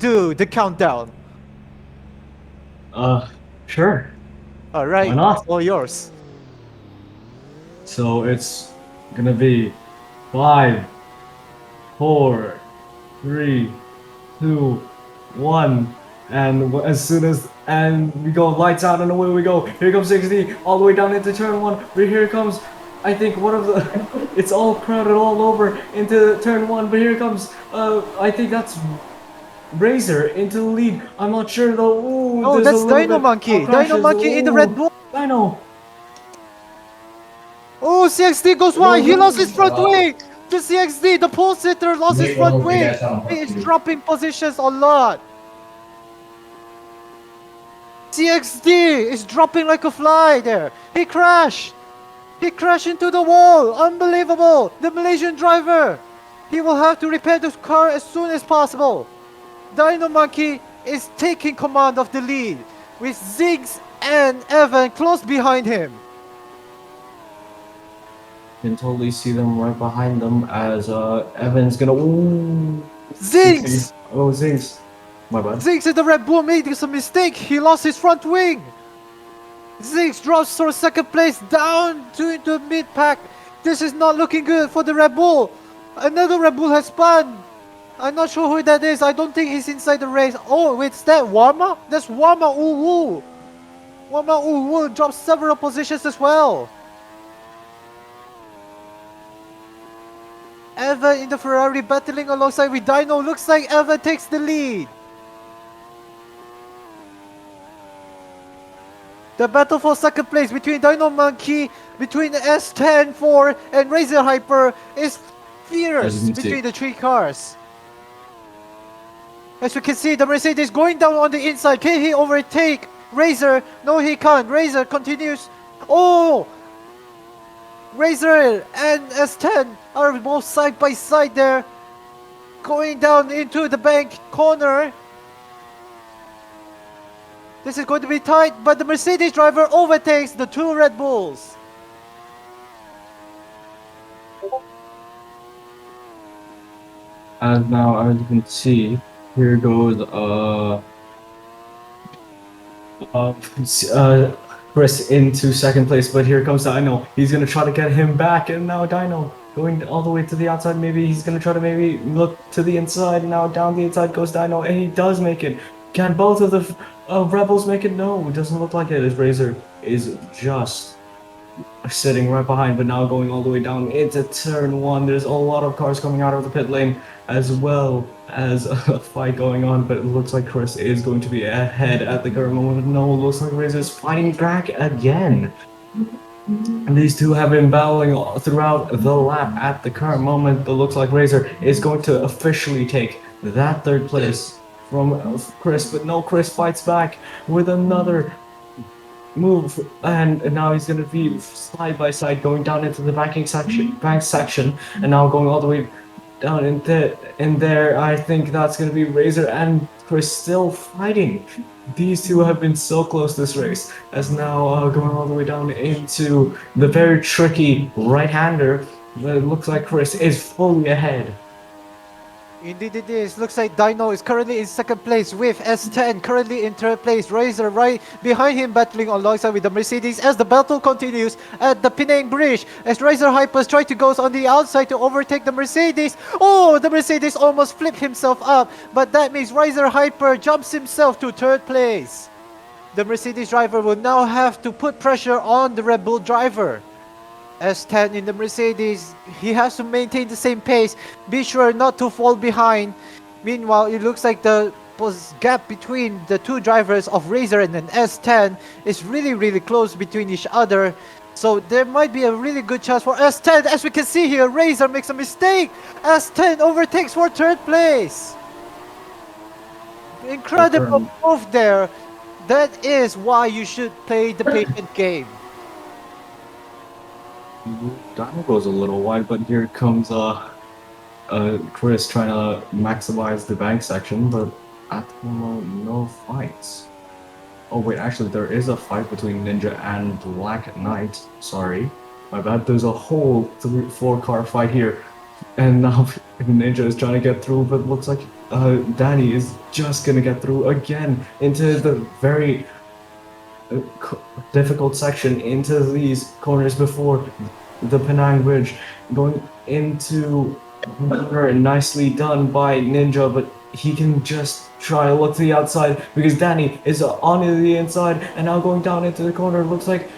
do the countdown? Sure. All Why right, it's not? all yours. So it's gonna be 5, 4, 3, 2, 1. And as soon as we go lights out and away we go. Here comes 60 all the way down into turn one. But here comes, I think one of the it's all crowded all over into turn one. But here comes I think that's Razor into the lead. I'm not sure though. Ooh, Oh, there's a that's little Dino bit of Monkey. Dino crashes. Monkey in the Red Ooh, Bull. Dino. Oh, CXD goes No, wide. He lost his no. front wing. The CXD, the pole sitter, lost his front wing. He is Thank dropping positions a lot. CXD is dropping like a fly there. He crashed. He crashed into the wall. Unbelievable. The Malaysian driver. He will have to repair the car as soon as possible. Dino Monkey is taking command of the lead with Ziggs and Evan close behind him. Can totally see them right behind them as Evan's gonna. Ooh. Ziggs! Oh, Ziggs. My bad. Ziggs in the Red Bull made a mistake. He lost his front wing. Ziggs drops for second place down to into mid pack. This is not looking good for the Red Bull. Another Red Bull has spun. I'm not sure who that is. I don't think he's inside the race. Oh, wait, is that Wama? That's Wama Uwu. Wama Uwu dropped several positions as well. Evan in the Ferrari battling alongside with Dino. Looks like Evan takes the lead. The battle for second place between Dino Monkey, between the S10 4 and Razor Hyper is fierce between the three cars. As we can see, the Mercedes going down on the inside. Can he overtake Razor? No, he can't. Razor continues. Oh! Razor and S10 are both side by side there. Going down into the bank corner. This is going to be tight, but the Mercedes driver overtakes the two Red Bulls. And now, as you can see, here goes Chris into second place, but here comes Dino. He's gonna try to get him back, and now Dino going all the way to the outside. Maybe he's gonna try to maybe look to the inside. Now down the inside goes Dino, and he does make it. Can both of the Rebels make it? No, it doesn't look like it. His Razor is just sitting right behind, but now going all the way down into turn one. There's a lot of cars coming out of the pit lane, as well as a fight going on, but it looks like Chris is going to be ahead at the current moment. No, it looks like Razor's fighting back again. And these two have been battling throughout the lap at the current moment, but looks like Razor is going to officially take that third place from Chris, but no, Chris fights back with another move, and now he's going to be side by side going down into the bank section, and now going all the way down in there. I think that's going to be Razor and Chris still fighting. These two have been so close this race, as now going all the way down into the very tricky right-hander, but it looks like Chris is fully ahead. Indeed it is. Looks like Dino is currently in second place with S10 currently in third place. Razor right behind him battling alongside with the Mercedes as the battle continues at the Penang Bridge. As Razor Hypers try to go on the outside to overtake the Mercedes. Oh, the Mercedes almost flipped himself up, but that means Razor Hyper jumps himself to third place. The Mercedes driver will now have to put pressure on the Red Bull driver. S10 in the Mercedes, he has to maintain the same pace, be sure not to fall behind. Meanwhile, it looks like the gap between the two drivers of Razor and an S10 is really close between each other. So there might be a really good chance for S10. As we can see here, Razor makes a mistake. S10 overtakes for third place. Incredible move there. That is why you should play the patient game. Dino goes a little wide, but here comes Chris trying to maximize the bank section, but at the moment, no fights. Oh wait, actually there is a fight between Ninja and Black Knight. Sorry, my bad. There's a whole 4 car fight here. And now Ninja is trying to get through, but looks like Danny is just gonna get through again into the very difficult section, into these corners before the Penang Bridge, going into nicely done by Ninja, but he can just try to look to the outside because Danny is on the inside and now going down into the corner. Looks like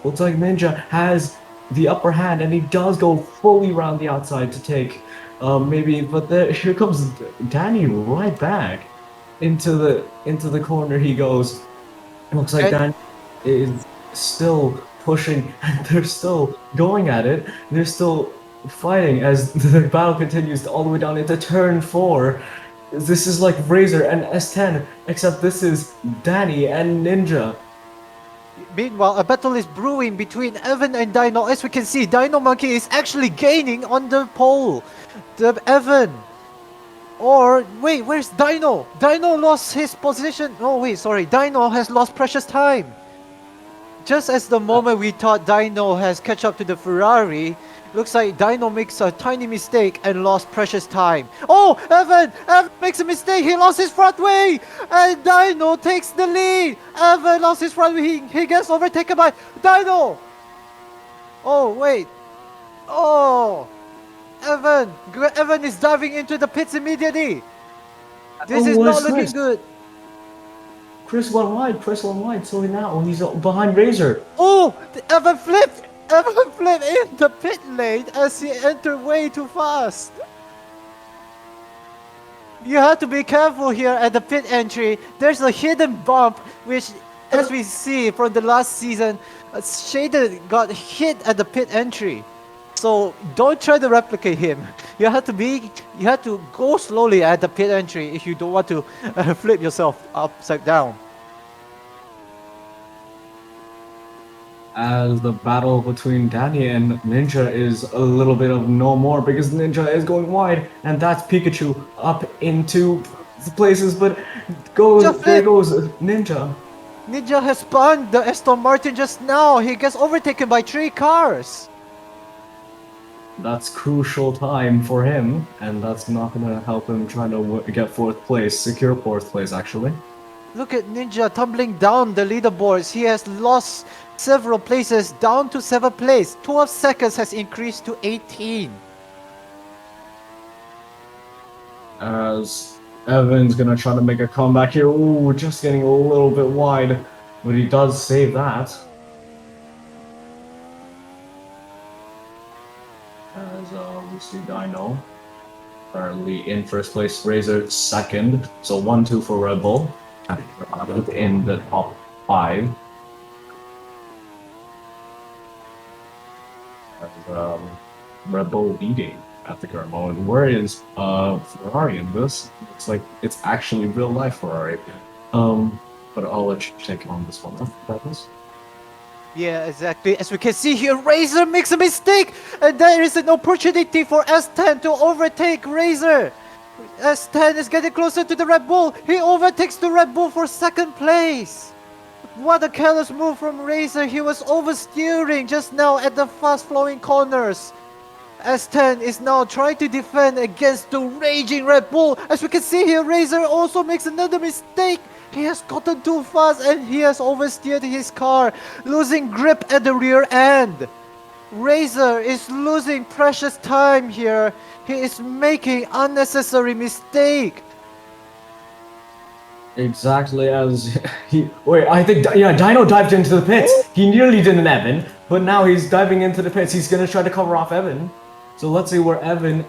Ninja has the upper hand, and he does go fully around the outside to take maybe, but here comes Danny right back into the corner. He goes. Looks like And Danny is still pushing, and they're still going at it. They're still fighting as the battle continues all the way down into turn 4. This is like Razor and S10, except this is Danny and Ninja. meanwhile, a battle is brewing between Evan and Dino. As we can see, Dino Monkey is actually gaining on the pole. The Evan. Or, wait, where's Dino? Dino lost his position. Oh, wait, sorry. Dino has lost precious time. Just as the moment we thought Dino has catch up to the Ferrari, looks like Dino makes a tiny mistake and lost precious time. Oh, Evan makes a mistake. He lost his front wing, and Dino takes the lead. Evan lost his front wing. He gets overtaken by Dino. Oh, wait. Oh, Evan is diving into the pits immediately. This is not looking good. Chris went wide, so now he's behind Razor. Oh, Evan flipped in the pit lane as he entered way too fast. You have to be careful here at the pit entry. There's a hidden bump, which, as we see from the last season, Shaden got hit at the pit entry. So don't try to replicate him. You have to go slowly at the pit entry if you don't want to flip yourself upside down. As the battle between Danny and Ninja is a little bit of no more because Ninja is going wide, and that's Pikachu up into the places, but there goes Ninja. Ninja has spun the Aston Martin just now. He gets overtaken by 3 cars. That's crucial time for him, and that's not gonna help him trying to get 4th place, secure 4th place actually. Look at Ninja tumbling down the leaderboards. He has lost several places down to 7th place. 12 seconds has increased to 18. As Evan's gonna try to make a comeback here. Ooh, just getting a little bit wide, but he does save that. As we see Dino currently in 1st place, Razor 2nd, so 1-2 for Red Bull in the top 5. As Red Bull leading at the current moment. Where is Ferrari in this? Looks like it's actually real life Ferrari. But I'll let you take on this one. That is. Yeah, exactly. As we can see here, Razor makes a mistake, and there is an opportunity for S10 to overtake Razor. S10 is getting closer to the Red Bull. He overtakes the Red Bull for 2nd place. What a careless move from Razor. He was oversteering just now at the fast-flowing corners. S10 is now trying to defend against the raging Red Bull. As we can see here, Razor also makes another mistake. He has gotten too fast and he has oversteered his car, losing grip at the rear end. Razor is losing precious time here. He is making unnecessary mistake. Exactly as he... Wait, I think... Yeah, Dino dived into the pits. He nearly did an Evan, but now he's diving into the pits. He's gonna try to cover off Evan. So let's see where Evan...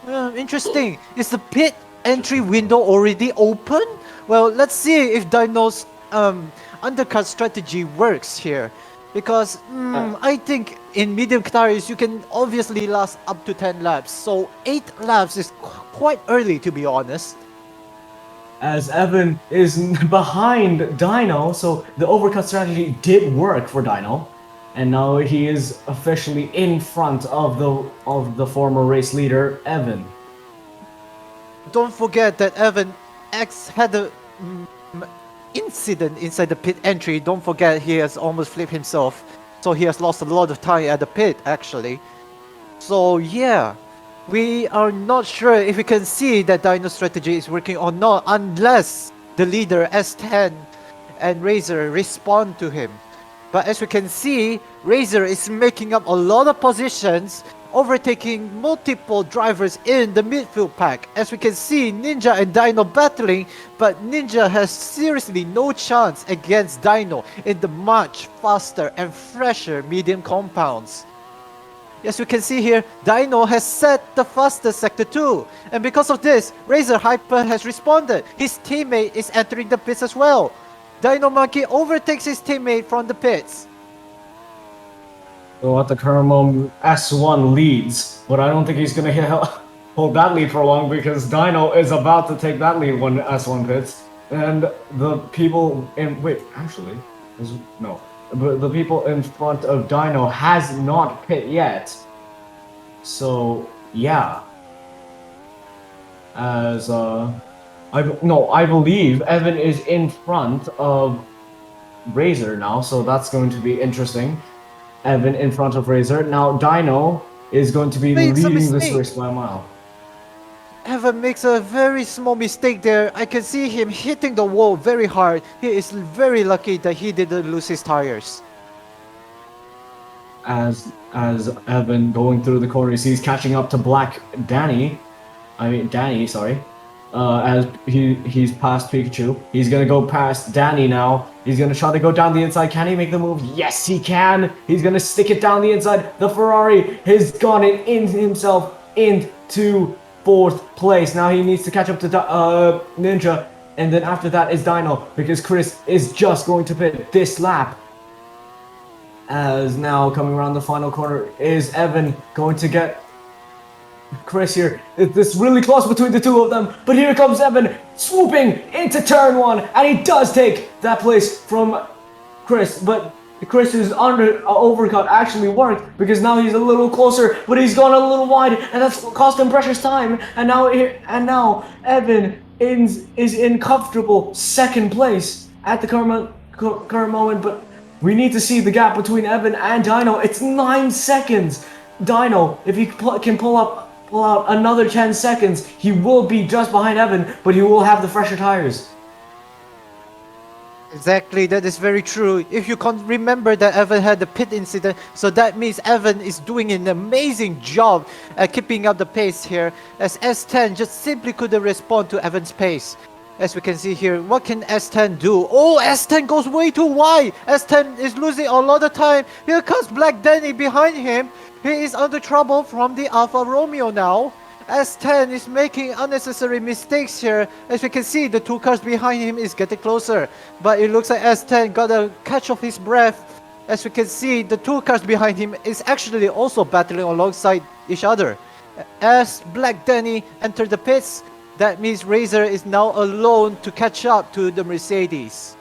Interesting. Is the pit entry window already open? Well, let's see if Dino's undercut strategy works here. Because I think in medium tires you can obviously last up to 10 laps. So 8 laps is quite early, to be honest. As Evan is behind Dino, so the overcut strategy did work for Dino. And now he is officially in front of the former race leader, Evan. Don't forget that Evan X had a incident inside the pit entry. Don't forget he has almost flipped himself. So he has lost a lot of time at the pit, actually. So yeah, we are not sure if we can see that Dino strategy is working or not unless the leader S10 and Razor respond to him. But as we can see, Razor is making up a lot of positions, overtaking multiple drivers in the midfield pack. As we can see, Ninja and Dino battling, but Ninja has seriously no chance against Dino in the much faster and fresher medium compounds. As we can see here, Dino has set the fastest sector 2, and because of this, Razor Hyper has responded. His teammate is entering the pits as well. Dino Monkey overtakes his teammate from the pits. So at the current moment, S1 leads, but I don't think he's gonna hold that lead for long because Dino is about to take that lead when S1 pits, and the people in no, but the people in front of Dino has not pit yet. So yeah, as I believe Evan is in front of Razor now, so that's going to be interesting. Evan in front of Razor. Now Dino is going to be Makes a leading this mistake. race by a mile. Evan makes a very small mistake there. I can see him hitting the wall very hard. He is very lucky that he didn't lose his tires. As Evan going through the corners, he's catching up to Danny, sorry. As he's past Pikachu, he's gonna go past Danny now. He's gonna try to go down the inside. Can he make the move? Yes, he can. He's gonna stick it down the inside. The Ferrari has gone in himself into 4th place. Now he needs to catch up to Ninja, and then after that is Dino because Chris is just going to pit this lap. As now coming around the final corner is Evan going to get Chris here. It's really close between the two of them, but here comes Evan swooping into turn 1, and he does take that place from Chris, but Chris's overcut actually worked because now he's a little closer, but he's gone a little wide, and that's cost him precious time. And now Evan is in comfortable 2nd place at the current moment, but we need to see the gap between Evan and Dino. It's 9 seconds. Dino, if he can pull out another 10 seconds, he will be just behind Evan, but he will have the fresher tires. Exactly, that is very true. If you can remember that Evan had the pit incident, so that means Evan is doing an amazing job at keeping up the pace here, as S10 just simply couldn't respond to Evan's pace. As we can see here, what can S10 do? Oh, S10 goes way too wide! S10 is losing a lot of time. Here comes Black Danny behind him. He is under trouble from the Alfa Romeo now. S10 is making unnecessary mistakes here. As we can see, the 2 cars behind him is getting closer. But it looks like S10 got a catch of his breath. As we can see, the 2 cars behind him is actually also battling alongside each other. As Black Danny entered the pits, that means Razor is now alone to catch up to the Mercedes.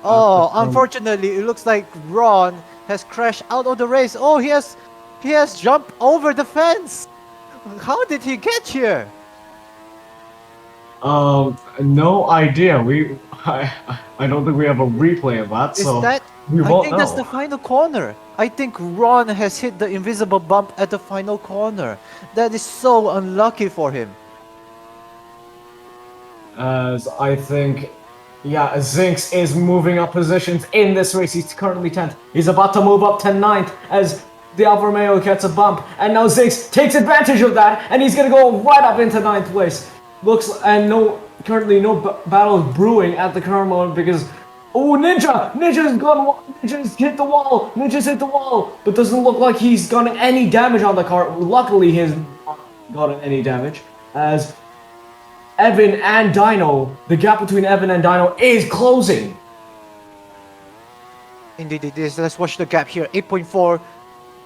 Oh, unfortunately, it looks like Ron has crashed out of the race. Oh, he has jumped over the fence. How did he get here? No idea. I don't think we have a replay of that, so we won't know. I think that's the final corner. I think Ron has hit the invisible bump at the final corner. That is so unlucky for him. As I think, yeah, Zinx is moving up positions in this race. He's currently 10th. He's about to move up to 9th as the Alfa Romeo gets a bump. And now Zinx takes advantage of that, and he's going to go right up into 9th place. Currently no battles brewing at the current moment because Ninja's hit the wall, but doesn't look like he's gotten any damage on the car. Luckily, he hasn't gotten any damage as Evan and Dino, the gap between Evan and Dino is closing. Indeed it is. Let's watch the gap here. 8.4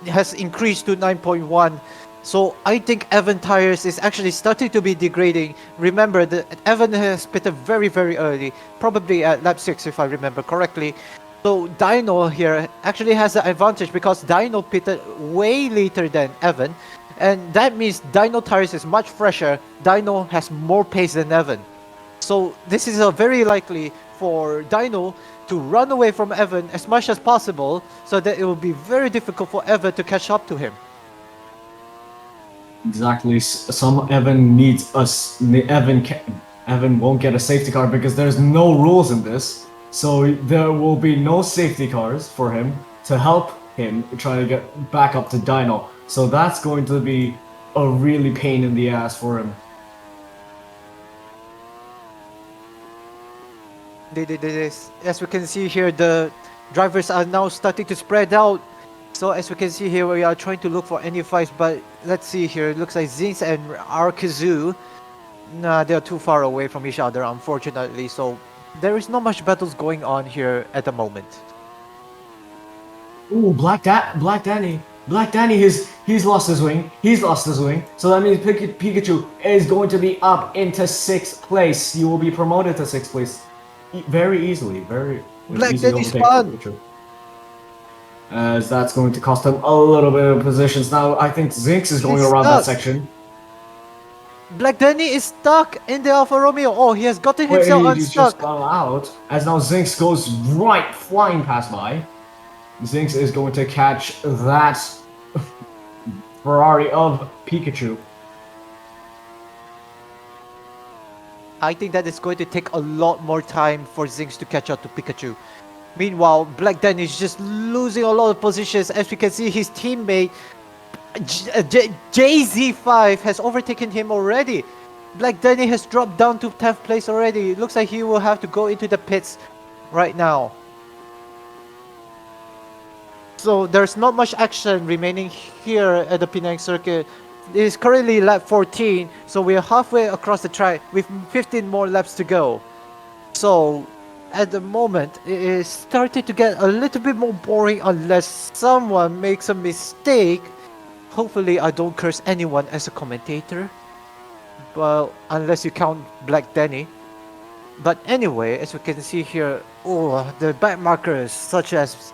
has increased to 9.1. So I think Evan tires is actually starting to be degrading. Remember that Evan has pitted very, very early, probably at lap 6 if I remember correctly. So Dino here actually has the advantage because Dino pitted way later than Evan. And that means Dino tires is much fresher. Dino has more pace than Evan. So this is very likely for Dino to run away from Evan as much as possible, so that it will be very difficult for Evan to catch up to him. Exactly. Some Evan needs us. Evan won't get a safety car because there's no rules in this. So there will be no safety cars for him to help him try to get back up to Dino. So that's going to be a really pain in the ass for him. As we can see here, the drivers are now starting to spread out. So as we can see here, we are trying to look for any fights, but let's see here. It looks like Zinx and Arkazu, nah, they are too far away from each other, unfortunately. So there is not much battles going on here at the moment. Ooh, Black Danny. Black Danny, he's lost his wing. He's lost his wing. So that means Pikachu is going to be up into 6th place. You will be promoted to 6th place very easily. Black easy Danny overtake spun. for Pikachu. As that's going to cost him a little bit of positions. Now I think Zinx is going He's around that stuck. section. Black Danny is stuck in the Alfa Romeo. Oh, he has gotten Wait, himself he just unstuck. fell out. As now Zinx goes right flying past by. Zinx is going to catch that Ferrari of Pikachu. I think that it's going to take a lot more time for Zinx to catch up to Pikachu. Meanwhile, Black Dan is just losing a lot of positions. As we can see, his teammate JZ5 has overtaken him already. Black Danny has dropped down to 10th place already. It looks like he will have to go into the pits right now. So there's not much action remaining here at the Penang circuit. It is currently lap 14, so we are halfway across the track with 15 more laps to go. So at the moment, it is starting to get a little bit more boring unless someone makes a mistake. Hopefully I don't curse anyone as a commentator. Well, unless you count Black Danny. But anyway, as we can see here, oh, the back markers such as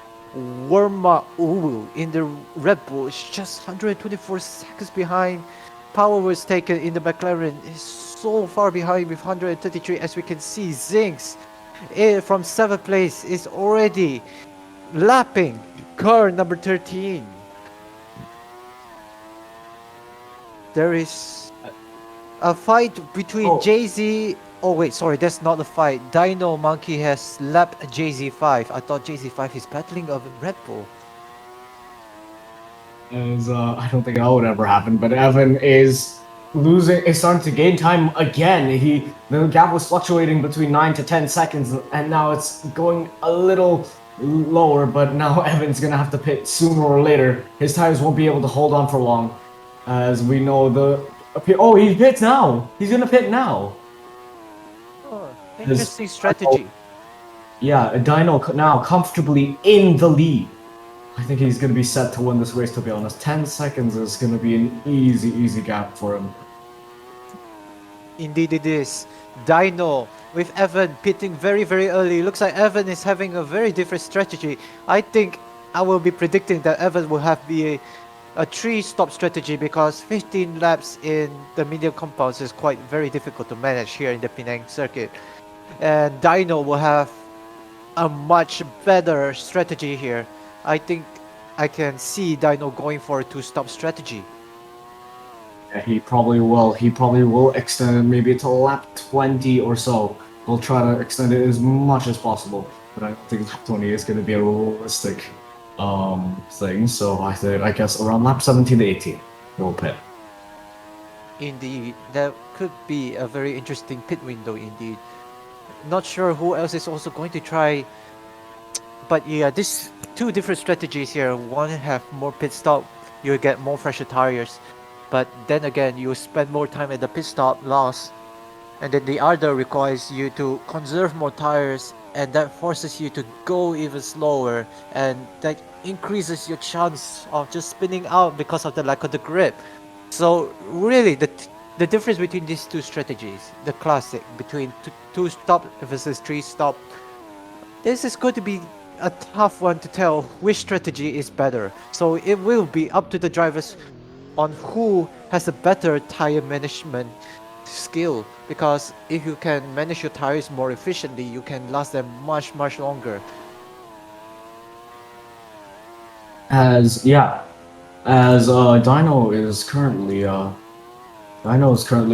Worma Uwu in the Red Bull is just 124 seconds behind. Power was taken in the McLaren is so far behind with 133. As we can see, Zinx from 7th place is already lapping car number 13. There is a fight between JZ. Oh wait, sorry, that's not a fight. Dino Monkey has lapped JZ5. I thought JZ5 is battling of Red Bull. I don't think that would ever happen, but Evan is starting to gain time again. The gap was fluctuating between 9 to 10 seconds, and now it's going a little lower, but now Evan's gonna have to pit sooner or later. His tires won't be able to hold on for long, as we know oh, he pits now! He's gonna pit now! Interesting strategy. Yeah, Dino now comfortably in the lead. I think he's going to be set to win this race, to be honest. 10 seconds is going to be an easy gap for him. Indeed it is. Dino with Evan pitting very early. Looks like Evan is having a very different strategy. I think I will be predicting that Evan will have a 3-stop strategy because 15 laps in the medium compounds is quite very difficult to manage here in the Penang circuit. And Dino will have a much better strategy here. I think I can see Dino going for a 2-stop strategy. Yeah, he probably will. He probably will extend it maybe to lap 20 or so. We'll try to extend it as much as possible, but I don't think lap 20 is going to be a realistic thing. So I guess around lap 17 to 18, we'll pit. Indeed, that could be a very interesting pit window indeed. Not sure who else is also going to try, but yeah, these 2 different strategies here. One have more pit stop, you get more fresher tires, but then again you spend more time at the pit stop loss, and then the other requires you to conserve more tires, and that forces you to go even slower, and that increases your chance of just spinning out because of the lack of the grip. So really the difference between these 2 strategies, the classic between 2-stop versus 3-stop, this is going to be a tough one to tell which strategy is better. So it will be up to the drivers on who has a better tire management skill, because if you can manage your tires more efficiently, you can last them much longer. As yeah, as Dino is currently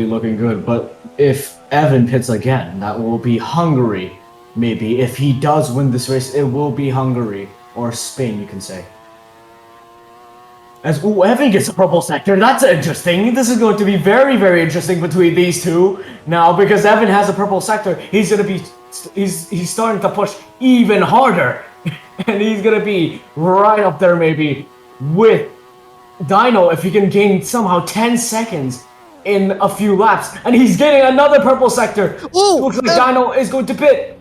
looking good, but if Evan pits again, that will be Hungary. Maybe if he does win this race, it will be Hungary or Spain, you can say. As ooh, Evan gets a purple sector. That's interesting. This is going to be very interesting between these two now because Evan has a purple sector. He's gonna be he's starting to push even harder, and he's gonna be right up there maybe with Dino if he can gain somehow 10 seconds in a few laps, and he's getting another purple sector. Ooh, Looks like Dino is going to pit.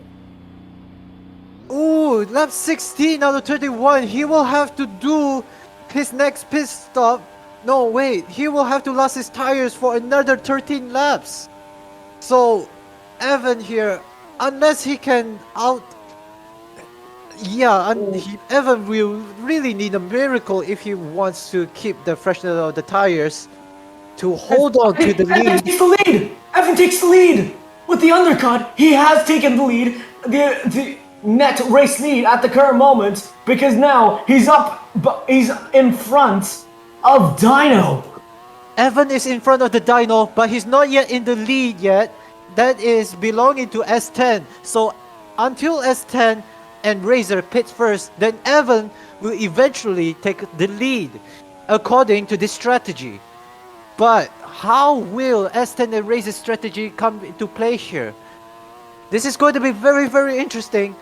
Ooh, lap 16 out of 31. He will have to do his next pit stop. No, wait. He will have to last his tires for another 13 laps. So, Evan here, unless he can out... Yeah, Evan will really need a miracle if he wants to keep the freshness of the tires to hold on to the Evan lead. takes the lead. Evan takes the lead with the undercut. He has taken the lead. The net race lead at the current moment because now he's up, but he's in front of Dino. Evan is in front of the Dino, but he's not yet in the lead yet. That is belonging to S10. So until S10 and Razor pits first, then Evan will eventually take the lead according to this strategy. But how will S10 and Razor's strategy come into play here? This is going to be very interesting.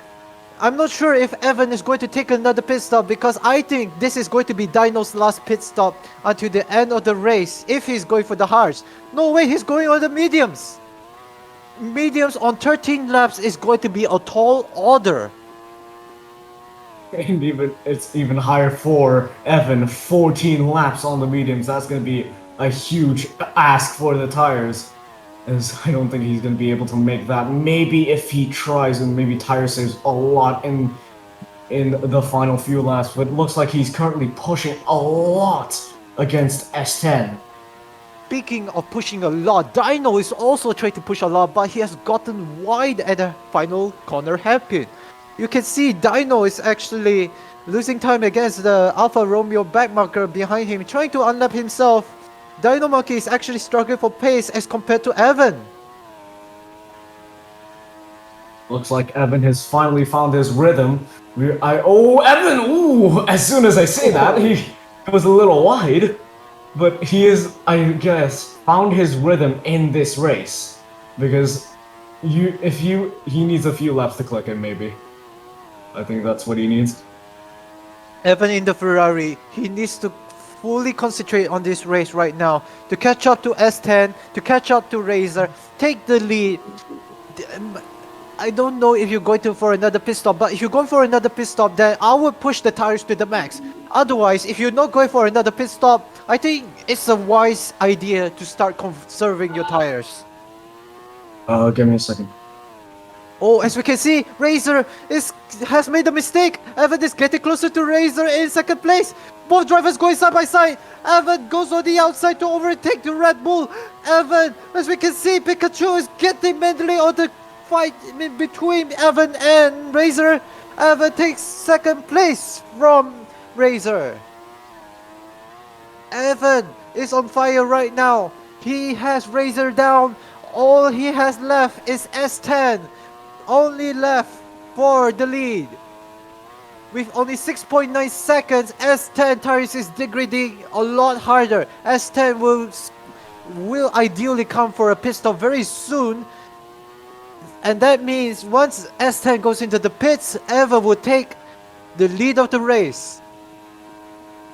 I'm not sure if Evan is going to take another pit stop because I think this is going to be Dino's last pit stop until the end of the race if he's going for the hards. No way, he's going on the mediums. Mediums on 13 laps is going to be a tall order. And it's even higher for Evan. 14 laps on the mediums. That's going to be a huge ask for the tires. As I don't think he's going to be able to make that. Maybe if he tries and maybe tire saves a lot in the final few laps, but it looks like he's currently pushing a lot against S10. Speaking of pushing a lot, Dino is also trying to push a lot, but he has gotten wide at the final corner hairpin. You can see Dino is actually losing time against the Alfa Romeo backmarker behind him, trying to unlap himself. Dino Monkey is actually struggling for pace as compared to Evan. Looks like Evan has finally found his rhythm. Evan! Ooh! As soon as I say that, he was a little wide. But he is, I guess, found his rhythm in this race. Because he needs a few laps to click him, maybe. I think that's what he needs. Evan in the Ferrari, he needs to fully concentrate on this race right now to catch up to S10, to catch up to Razor, take the lead. I don't know if you're going to for another pit stop, but if you're going for another pit stop, then I would push the tires to the max. Otherwise, if you're not going for another pit stop, I think it's a wise idea to start conserving your tires. Give me a second. Oh, as we can see, Razor has made a mistake. Evan is getting closer to Razor in second place. Both drivers going side by side. Evan goes on the outside to overtake the Red Bull. Evan, as we can see, Pikachu is getting mentally on the fight in between Evan and Razor. Evan takes second place from Razor. Evan is on fire right now. He has Razor down. All he has left is S10. Only left for the lead. With only 6.9 seconds, S10 tires is degrading a lot harder. S10 will ideally come for a pit stop very soon. And that means once S10 goes into the pits, Evan will take the lead of the race.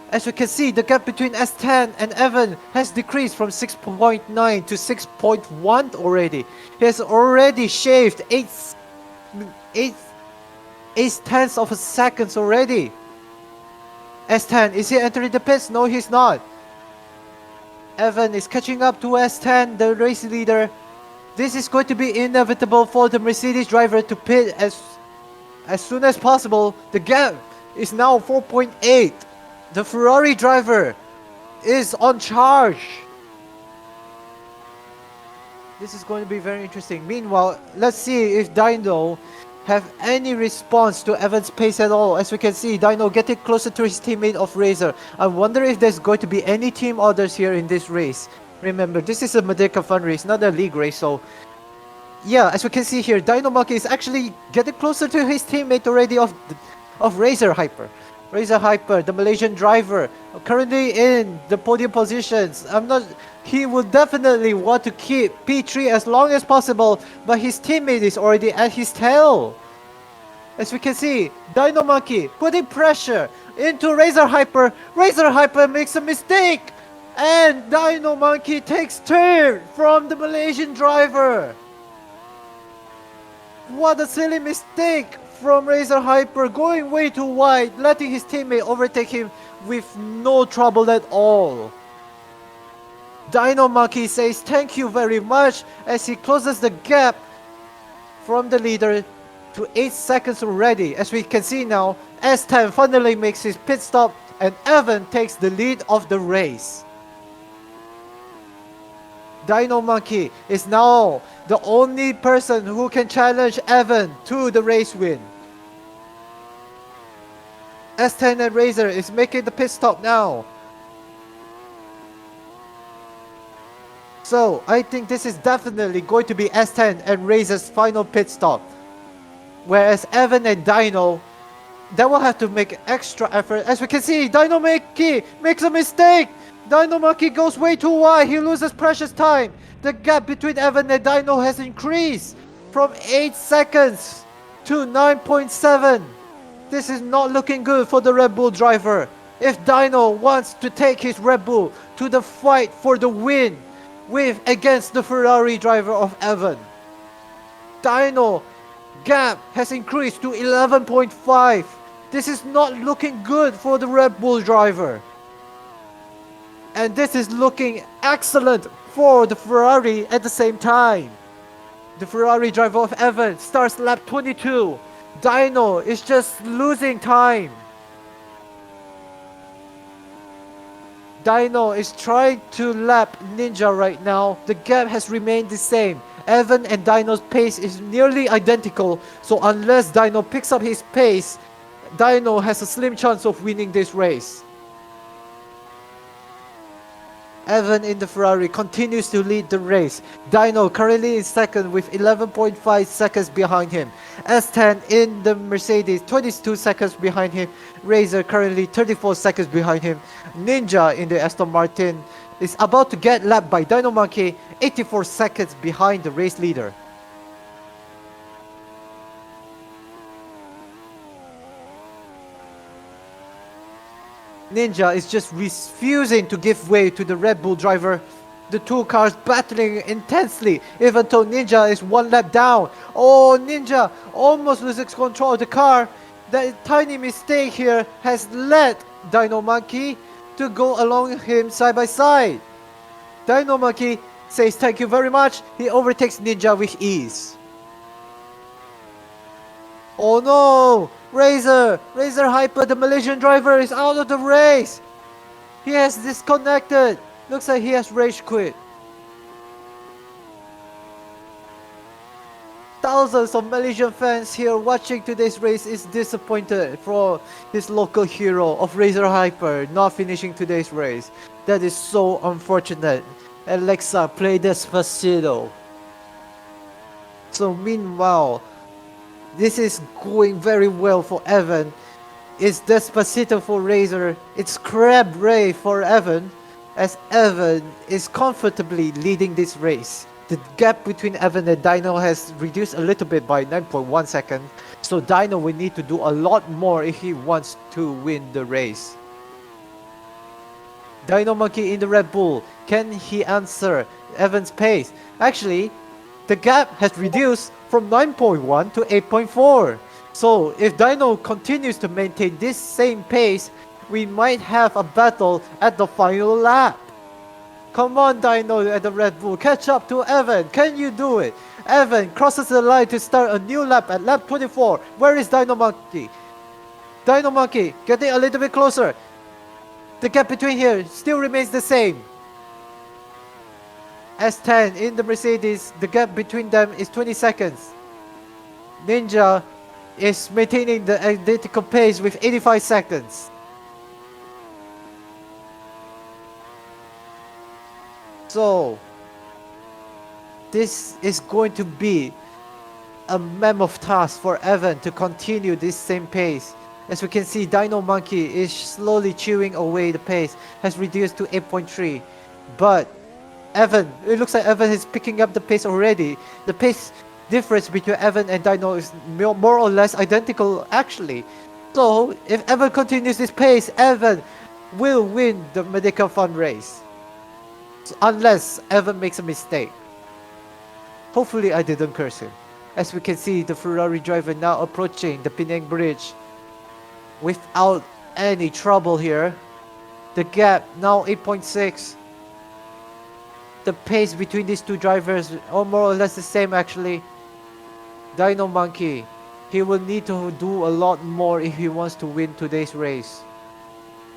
As you can see, the gap between S10 and Evan has decreased from 6.9 to 6.1 already. He has already shaved 8 tenths of a second already. S10, is he entering the pits? No, he's not. Evan is catching up to S10, the race leader. This is going to be inevitable for the Mercedes driver to pit as soon as possible. The gap is now 4.8. The Ferrari driver is on charge. This is going to be very interesting. Meanwhile, let's see if Dino have any response to Evan's pace at all. As we can see, Dino getting closer to his teammate of Razor. I wonder if there's going to be any team orders here in this race. Remember, this is a Merdeka fun race, not a league race, so yeah, as we can see here, Dino Monkey is actually getting closer to his teammate already of Razor Hyper. Razor Hyper, the Malaysian driver, currently in the podium positions. He will definitely want to keep P3 as long as possible, but his teammate is already at his tail. As we can see, Dino Monkey putting pressure into Razor Hyper. Razor Hyper makes a mistake, and Dino Monkey takes turn from the Malaysian driver. What a silly mistake from Razor Hyper, going way too wide, letting his teammate overtake him with no trouble at all. Dino Monkey says thank you very much as he closes the gap from the leader to 8 seconds already. As we can see now, S10 finally makes his pit stop and Evan takes the lead of the race. Dino Monkey is now the only person who can challenge Evan to the race win. S10 and Razor is making the pit stop now. So I think this is definitely going to be S10 and Razor's final pit stop. Whereas Evan and Dino, they will have to make extra effort. As we can see, Dino Monkey makes a mistake. Dino Monkey goes way too wide. He loses precious time. The gap between Evan and Dino has increased from 8 seconds to 9.7. This is not looking good for the Red Bull driver. If Dino wants to take his Red Bull to the fight for the win against the Ferrari driver of Evan. Dino gap has increased to 11.5. This is not looking good for the Red Bull driver. And this is looking excellent for the Ferrari at the same time. The Ferrari driver of Evan starts lap 22. Dino is just losing time. Dino is trying to lap Ninja right now. The gap has remained the same. Evan and Dino's pace is nearly identical, so unless Dino picks up his pace, Dino has a slim chance of winning this race. Evan in the Ferrari continues to lead the race. Dino currently in second with 11.5 seconds behind him. S10 in the Mercedes, 22 seconds behind him. Razor currently 34 seconds behind him. Ninja in the Aston Martin is about to get lapped by Dino Monkey, 84 seconds behind the race leader. Ninja is just refusing to give way to the Red Bull driver. The two cars battling intensely, even though Ninja is one lap down. Oh, Ninja almost loses control of the car. That tiny mistake here has led Dino Monkey to go along him side by side. Dino Monkey says thank you very much. He overtakes Ninja with ease. Oh no! Razor Hyper, the Malaysian driver, is out of the race. He has disconnected. Looks like he has rage quit. Thousands of Malaysian fans here watching today's race is disappointed for his local hero of Razor Hyper not finishing today's race. That is so unfortunate. Alexa, play Despacito. So meanwhile, this is going very well for Evan. It's Despacito for Razor. It's Crab Ray for Evan, as Evan is comfortably leading this race. The gap between Evan and Dino has reduced a little bit by 9.1 seconds, so Dino will need to do a lot more if he wants to win the race. Dino Monkey in the Red Bull, can he answer Evan's pace? Actually, the gap has reduced from 9.1 to 8.4. So if Dino continues to maintain this same pace, we might have a battle at the final lap. Come on, Dino at the Red Bull, catch up to Evan. Can you do it? Evan crosses the line to start a new lap at lap 24. Where is Dino Monkey? Dino Monkey getting a little bit closer. The gap between here still remains the same. S10 in the Mercedes, the gap between them is 20 seconds. Ninja is maintaining the identical pace with 85 seconds. So, this is going to be a mammoth task for Evan to continue this same pace. As we can see, Dino Monkey is slowly chewing away the pace, has reduced to 8.3. But Evan, it looks like Evan is picking up the pace already. The pace difference between Evan and Dino is more or less identical actually. So if Evan continues this pace, Evan will win the Merdeka Fun race. So, unless Evan makes a mistake. Hopefully I didn't curse him. As we can see, the Ferrari driver now approaching the Penang Bridge without any trouble here. The gap now 8.6. The pace between these two drivers are more or less the same actually. Dino Monkey, he will need to do a lot more if he wants to win today's race.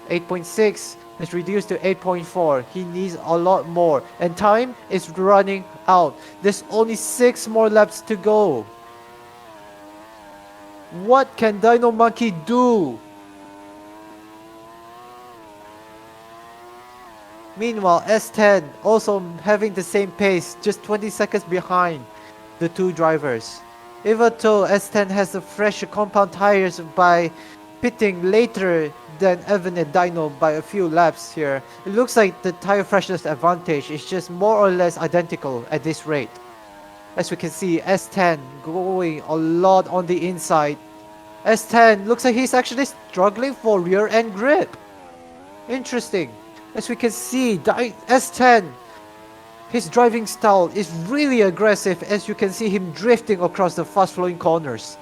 8.6 is reduced to 8.4. He needs a lot more and time is running out. There's only 6 more laps to go. What can Dino Monkey do? Meanwhile, S10 also having the same pace, just 20 seconds behind the two drivers. Even though S10 has the fresher compound tires by pitting later than Evan and Dino by a few laps here, it looks like the tire freshness advantage is just more or less identical at this rate. As we can see, S10 going a lot on the inside. S10 looks like he's actually struggling for rear end grip. Interesting. As we can see, S10, his driving style is really aggressive as you can see him drifting across the fast flowing corners.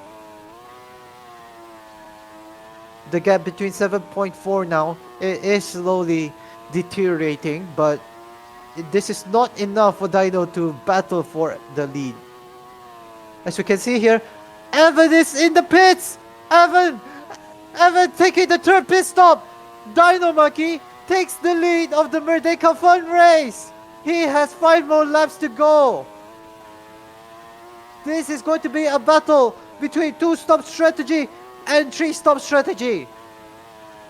The gap between 7.4 now, it is slowly deteriorating, but this is not enough for Dino to battle for the lead. As we can see here, Evan is in the pits! Evan taking the third pit stop! Dino Monkey takes the lead of the Merdeka Fun race! He has 5 more laps to go! This is going to be a battle between 2-stop strategy and 3-stop strategy.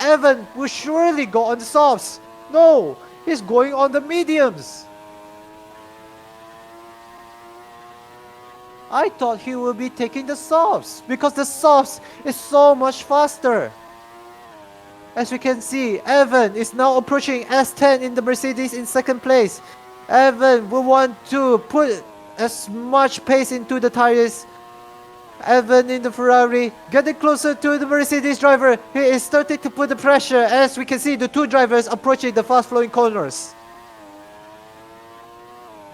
Evan will surely go on the softs. No, he's going on the mediums. I thought he would be taking the softs because the softs is so much faster. As we can see, Evan is now approaching S10 in the Mercedes in second place. Evan will want to put as much pace into the tires. Evan in the Ferrari, getting closer to the Mercedes driver. He is starting to put the pressure as we can see the two drivers approaching the fast flowing corners.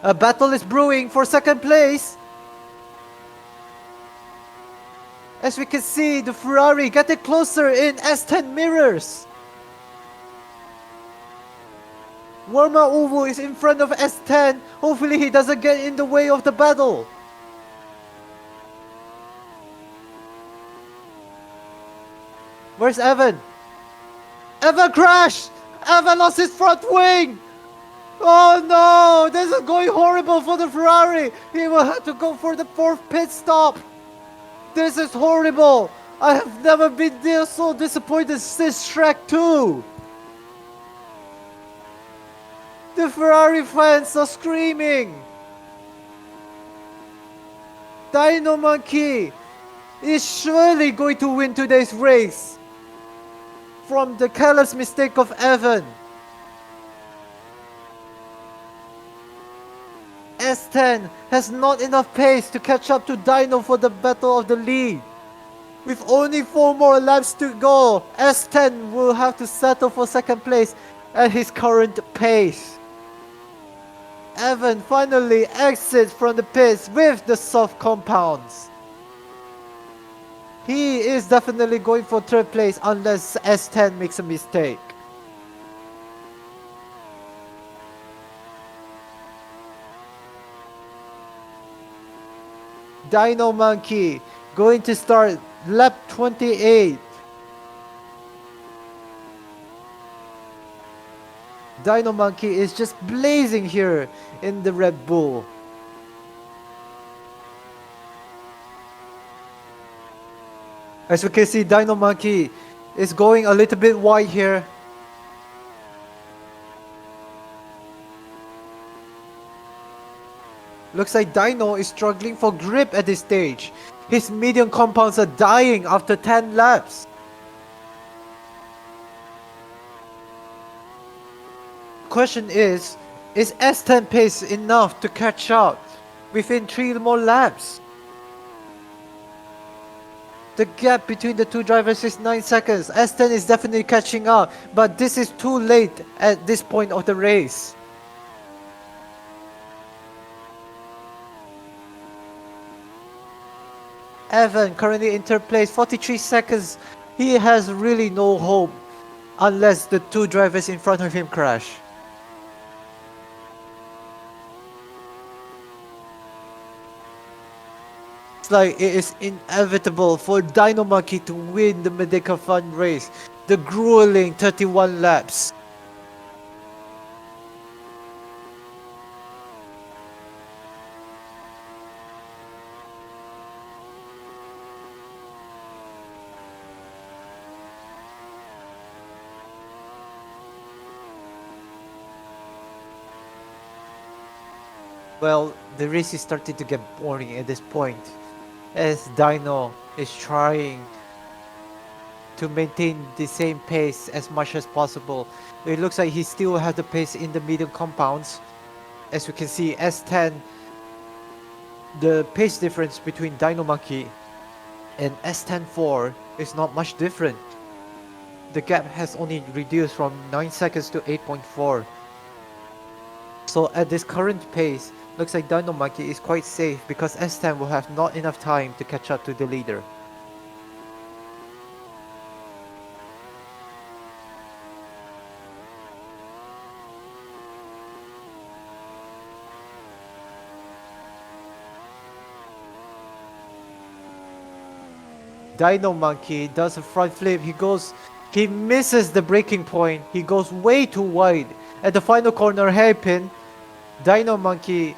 A battle is brewing for second place. As we can see, the Ferrari getting closer in S10 mirrors. Warma Uwu is in front of S10. Hopefully he doesn't get in the way of the battle. Where's Evan? Evan crashed! Evan lost his front wing! Oh no! This is going horrible for the Ferrari! He will have to go for the 4th pit stop! This is horrible! I have never been so disappointed since Shrek 2! The Ferrari fans are screaming! Dino Monkey is surely going to win today's race from the careless mistake of Evan. S10 has not enough pace to catch up to Dino for the battle of the lead. With only 4 more laps to go, S10 will have to settle for second place at his current pace. Evan finally exits from the pits with the soft compounds. He is definitely going for 3rd place unless S10 makes a mistake. Dino Monkey going to start lap 28. Dino Monkey is just blazing here in the Red Bull. As we can see, Dino Monkey is going a little bit wide here. Looks like Dino is struggling for grip at this stage. His medium compounds are dying after 10 laps. Question is S10 pace enough to catch up within 3 more laps? The gap between the two drivers is 9 seconds. S10 is definitely catching up, but this is too late at this point of the race. Evan currently in third place, 43 seconds. He has really no hope unless the two drivers in front of him crash. It's like it is inevitable for Dino Monkey to win the Merdeka Fun race. The grueling 31 laps. Well, the race is starting to get boring at this point, as Dino is trying to maintain the same pace as much as possible. It looks like he still has the pace in the medium compounds. As we can see, S10, the pace difference between Dino Monkey and S10-4 is not much different. The gap has only reduced from 9 seconds to 8.4. So at this current pace, looks like Dino Monkey is quite safe because S10 will have not enough time to catch up to the leader. Dino Monkey does a front flip. He misses the braking point. He goes way too wide. At the final corner hairpin, Dino Monkey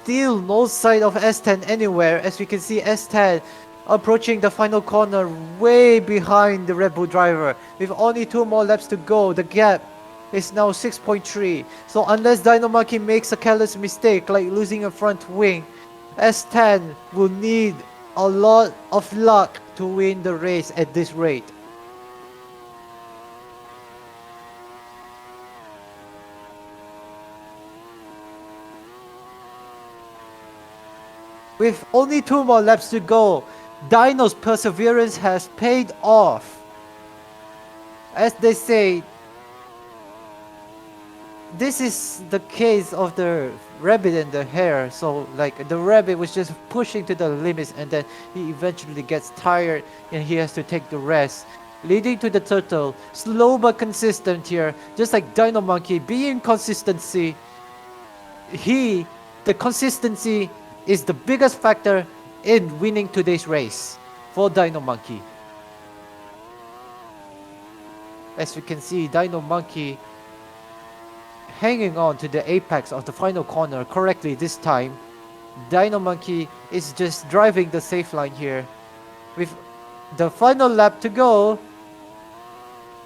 still no sight of S10 anywhere. As we can see, S10 approaching the final corner way behind the Red Bull driver. With only 2 more laps to go, the gap is now 6.3. So unless Dino Monkey makes a careless mistake like losing a front wing, S10 will need a lot of luck to win the race at this rate. With only 2 more laps to go, Dino's perseverance has paid off. As they say, this is the case of the rabbit and the hare. So like the rabbit was just pushing to the limits and then he eventually gets tired and he has to take the rest. Leading to the turtle, slow but consistent here, just like Dino Monkey being consistency. The consistency is the biggest factor in winning today's race for Dino Monkey. As we can see, Dino Monkey hanging on to the apex of the final corner correctly this time. Dino Monkey is just driving the safe line here. With the final lap to go,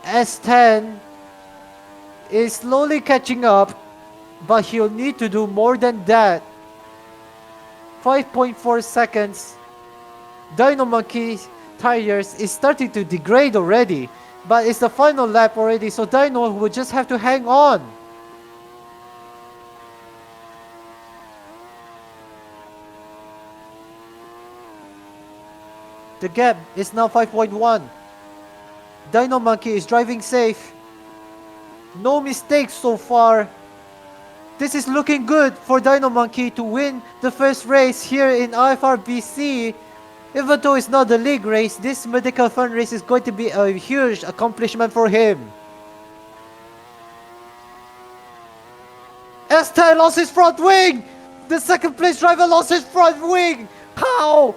S10 is slowly catching up, but he'll need to do more than that. 5.4 seconds. Dino Monkey's tires is starting to degrade already, but it's the final lap already, so Dino will just have to hang on. The gap is now 5.1. Dino Monkey is driving safe. No mistakes so far. This is looking good for Dino Monkey to win the first race here in IFRBC. Even though it's not the league race, this Merdeka Fun race is going to be a huge accomplishment for him. S10 lost his front wing! The second place driver lost his front wing! How?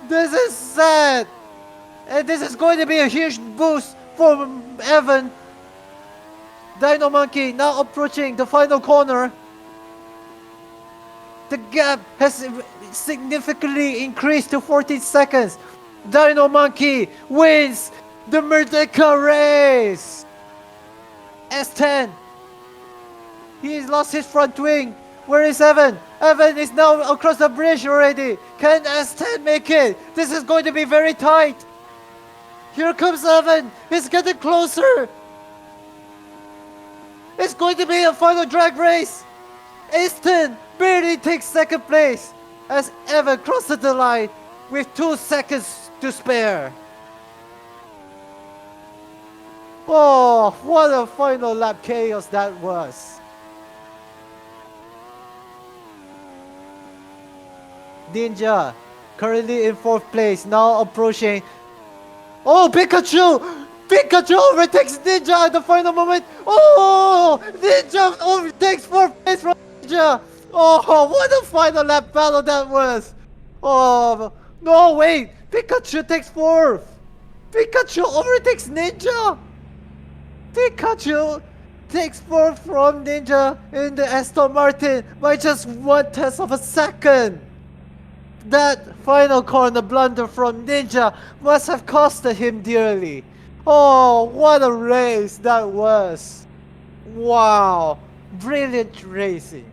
This is sad! And this is going to be a huge boost for Evan. Dino Monkey now approaching the final corner. The gap has significantly increased to 14 seconds. Dino Monkey wins the Merdeka race. S10. He's lost his front wing. Where is Evan? Evan is now across the bridge already. Can S10 make it? This is going to be very tight. Here comes Evan. He's getting closer. It's going to be a final drag race. S10 barely takes second place as Evan crosses the line with 2 seconds to spare. Oh, what a final lap chaos that was. Ninja, currently in 4th place, now approaching. Oh, Pikachu! Pikachu overtakes Ninja at the final moment. Oh, Ninja overtakes 4th place from Ninja. Oh, what a final lap battle that was. Oh, no, wait. Pikachu takes 4th. Pikachu overtakes Ninja. Pikachu takes 4th from Ninja in the Aston Martin by just 1/10 of a second. That final corner blunder from Ninja must have costed him dearly. Oh, what a race that was. Wow, brilliant racing.